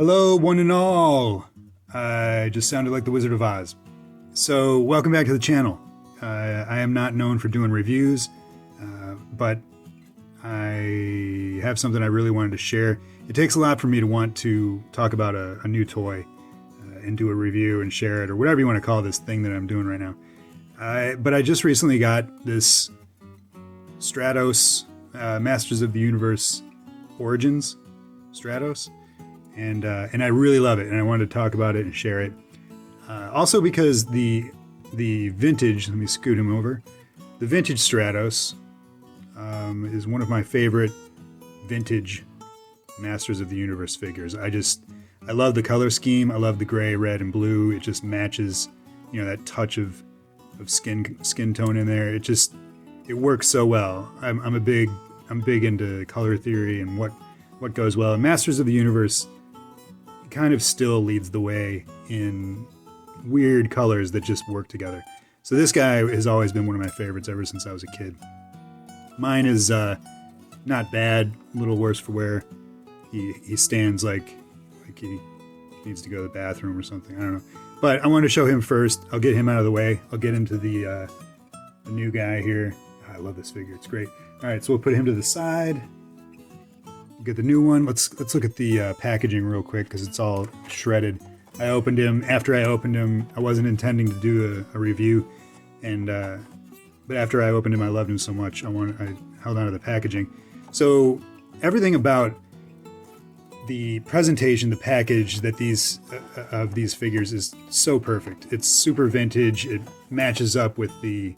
Hello, one and all. I just sounded like the Wizard of Oz. So, welcome back to the channel. I am not known for doing reviews, but I have something I really wanted to share. It takes a lot for me to want to talk about a new toy and do a review and share it, or whatever you want to call this thing that I'm doing right now. But I just recently got this STRATOS Masters of the Universe Origins STRATOS. And I really love it, and I wanted to talk about it and share it. Also because the vintage, let me scoot him over, the vintage STRATOS is one of my favorite vintage Masters of the Universe figures. I love the color scheme. I love the gray, red, and blue. It just matches, that touch of skin tone in there. It works so well. I'm big into color theory and what goes well. And Masters of the Universe kind of still leads the way in weird colors that just work together. So this guy has always been one of my favorites ever since I was a kid. Mine is not bad, a little worse for wear. He stands like he needs to go to the bathroom or something. I don't know. But I want to show him first. I'll get him out of the way. I'll get into the new guy here. I love this figure. It's great. All right, so we'll put him to the side. Get the new one. Let's look at the packaging real quick because it's all shredded. I opened him. After I opened him, I wasn't intending to do a review, but after I opened him, I loved him so much. I held on to the packaging. So everything about the presentation, the package that of these figures is so perfect. It's super vintage. It matches up with the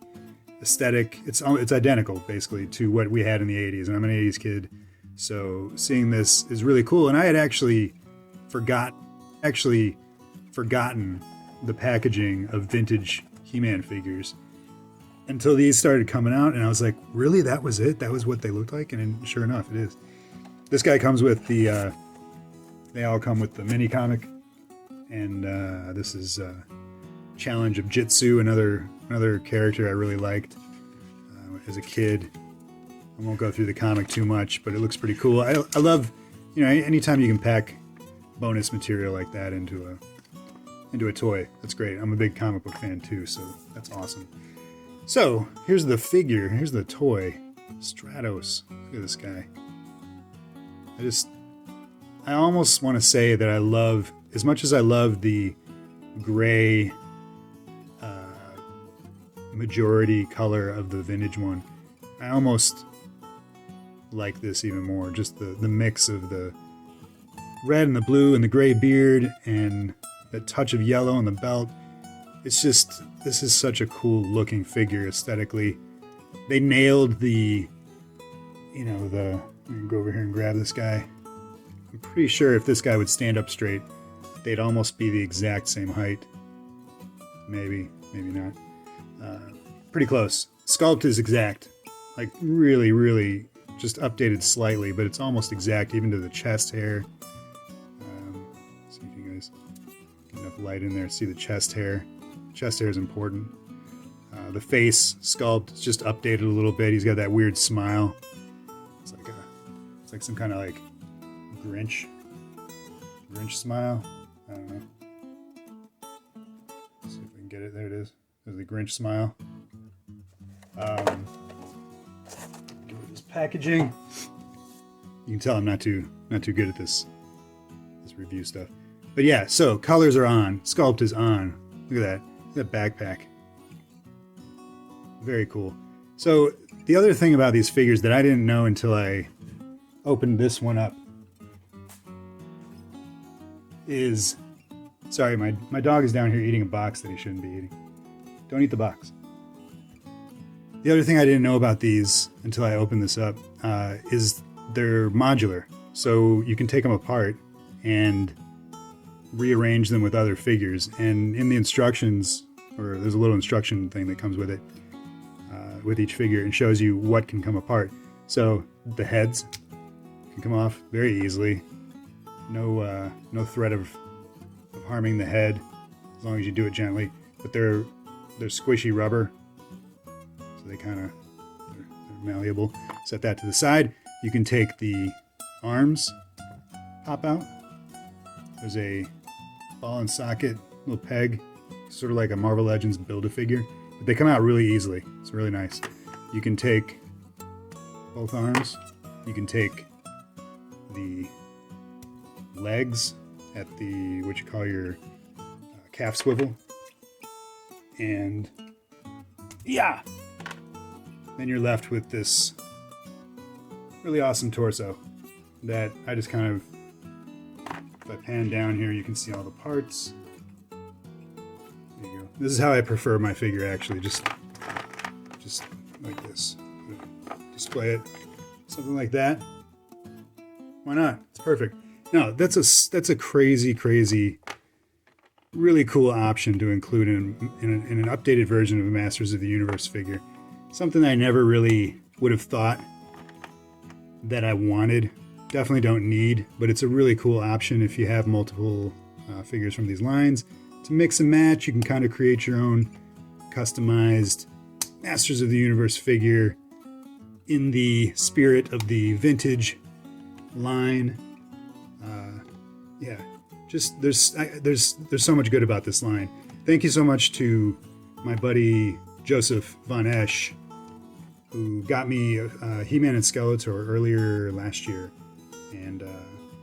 aesthetic. It's identical basically to what we had in the 80s, and I'm an 80s kid. So seeing this is really cool, and I had actually forgotten the packaging of vintage He-Man figures until these started coming out, and I was like, really, that was it? That was what they looked like? And sure enough, it is. This guy comes with they all come with the mini comic, and this is Challenge of Jitsu, another character I really liked as a kid. I won't go through the comic too much, but it looks pretty cool. I love, anytime you can pack bonus material like that into a toy, that's great. I'm a big comic book fan too, so that's awesome. So here's the figure. Here's the toy, STRATOS. Look at this guy. I almost want to say that I love, as much as I love the gray majority color of the vintage one, I almost like this even more. Just the mix of the red and the blue and the gray beard and that touch of yellow on the belt. This is such a cool looking figure aesthetically. They nailed the I'm gonna go over here and grab this guy. I'm pretty sure if this guy would stand up straight, they'd almost be the exact same height. Maybe not. Pretty close. Sculpt is exact. Like really, really just updated slightly, but it's almost exact even to the chest hair. See if you guys get enough light in there to see the chest hair. Chest hair is important. The face sculpt is just updated a little bit. He's got that weird smile. It's like some kind of like Grinch smile. I don't know. Let's see if we can get it. There it is. There's the Grinch smile. Packaging. You can tell I'm not too good at this review stuff. But yeah, so colors are on. Sculpt is on. Look at that. Look at that backpack. Very cool. So the other thing about these figures that I didn't know until I opened this one up is, sorry, my dog is down here eating a box that he shouldn't be eating. Don't eat the box. The other thing I didn't know about these until I opened this up is they're modular. So you can take them apart and rearrange them with other figures. And in the instructions, or there's a little instruction thing that comes with it, with each figure, and shows you what can come apart. So the heads can come off very easily. No threat of harming the head as long as you do it gently. But they're squishy rubber. So they're malleable. Set that to the side. You can take the arms, pop out, There's a ball and socket little peg, sort of like a Marvel Legends Build-A-Figure. But they come out really easily. It's really nice. You can take both arms. You can take the legs at the, what you call your calf swivel. And yeah! Then you're left with this really awesome torso that I just kind of, if I pan down here, you can see all the parts. There you go. This is how I prefer my figure, actually. Just like this. Display it. Something like that. Why not? It's perfect. No, that's a crazy, really cool option to include in an updated version of a Masters of the Universe figure. Something I never really would have thought that I wanted. Definitely don't need, but it's a really cool option if you have multiple figures from these lines. To mix and match, you can kind of create your own customized Masters of the Universe figure in the spirit of the vintage line. Yeah, just there's so much good about this line. Thank you so much to my buddy Joseph Von Esch, who got me He-Man and Skeletor earlier last year. And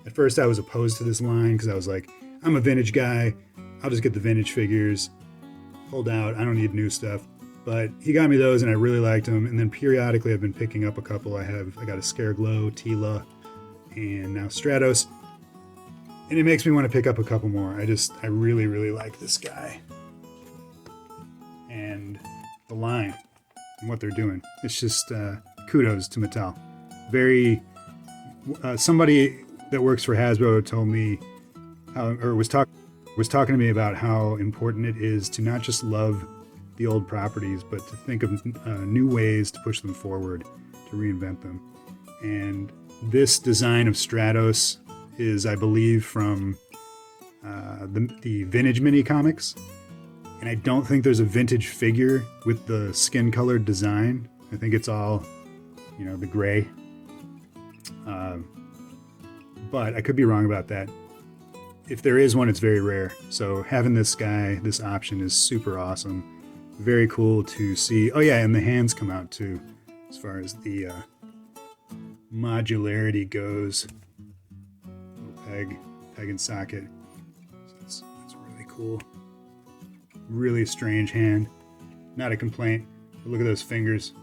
at first I was opposed to this line because I was like, I'm a vintage guy. I'll just get the vintage figures. Hold out. I don't need new stuff. But he got me those and I really liked them. And then periodically I've been picking up a couple. I got a Scareglow, Tila, and now Stratos. And it makes me want to pick up a couple more. I really like this guy. And the line and what they're doing. It's just kudos to Mattel. Somebody that works for Hasbro told me was talking to me about how important it is to not just love the old properties, but to think of new ways to push them forward, to reinvent them. And this design of Stratos is, I believe, from the Vintage Mini Comics. And I don't think there's a vintage figure with the skin-colored design. I think it's all, the gray. But I could be wrong about that. If there is one, it's very rare. So having this option is super awesome. Very cool to see. Oh yeah, and the hands come out too, as far as the modularity goes. Little peg and socket. So that's really cool. Really strange hand. Not a complaint. But look at those fingers.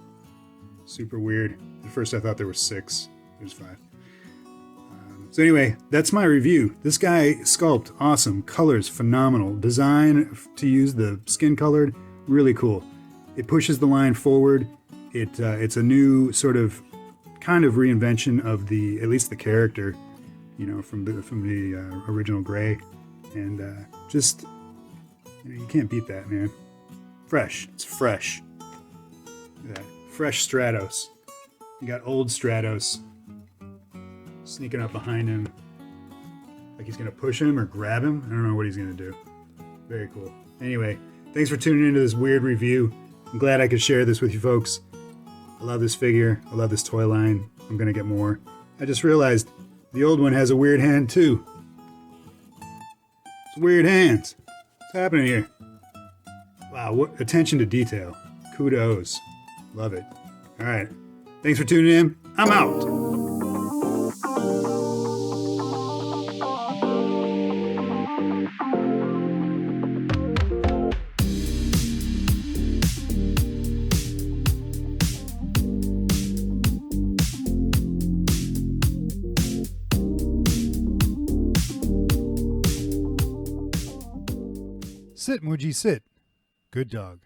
Super weird. At first I thought there were 6. There's 5. So anyway, that's my review. This guy sculpt, awesome. Colors, phenomenal. Design to use the skin colored, really cool. It pushes the line forward. It's a new sort of kind of reinvention of at least the character, from the original gray. And you can't beat that, man. Fresh. It's fresh. Look at that. Fresh Stratos. You got old Stratos sneaking up behind him like he's gonna push him or grab him. I don't know what he's gonna do. Very cool. Anyway, thanks for tuning into this weird review. I'm glad I could share this with you folks. I love this figure. I love this toy line. I'm gonna get more. I just realized the old one has a weird hand too. It's weird hands. What's happening here? Wow, what attention to detail. Kudos. Love it. All right. Thanks for tuning in. I'm out. Sit, Muji, sit. Good dog.